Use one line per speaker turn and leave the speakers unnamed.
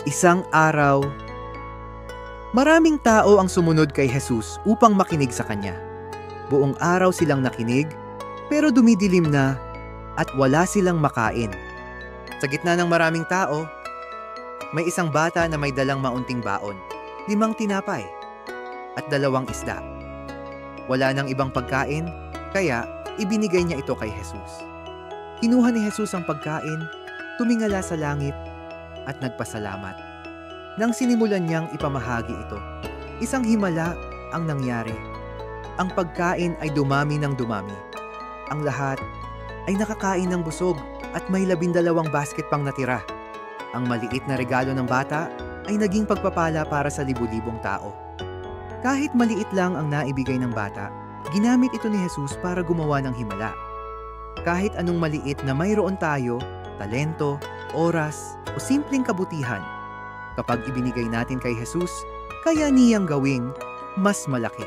Isang araw, maraming tao ang sumunod kay Jesus upang makinig sa kanya. Buong araw silang nakinig, pero dumidilim na at wala silang makain. Sa gitna ng maraming tao, may isang bata na may dalang maunting baon, 5 tinapay at 2 isda. Wala nang ibang pagkain, kaya ibinigay niya ito kay Jesus. Kinuha ni Jesus ang pagkain, tumingala sa langit at nagpasalamat. Nang sinimulan niyang ipamahagi ito, isang himala ang nangyari. Ang pagkain ay dumami ng dumami. Ang lahat ay nakakain ng busog at may 12 basket pang natira. Ang maliit na regalo ng bata ay naging pagpapala para sa libu-libong tao. Kahit maliit lang ang naibigay ng bata, ginamit ito ni Jesus para gumawa ng himala. Kahit anong maliit na mayroon tayo, talento, oras, o simpleng kabutihan, kapag ibinigay natin kay Jesus, kaya niyang gawing mas malaki.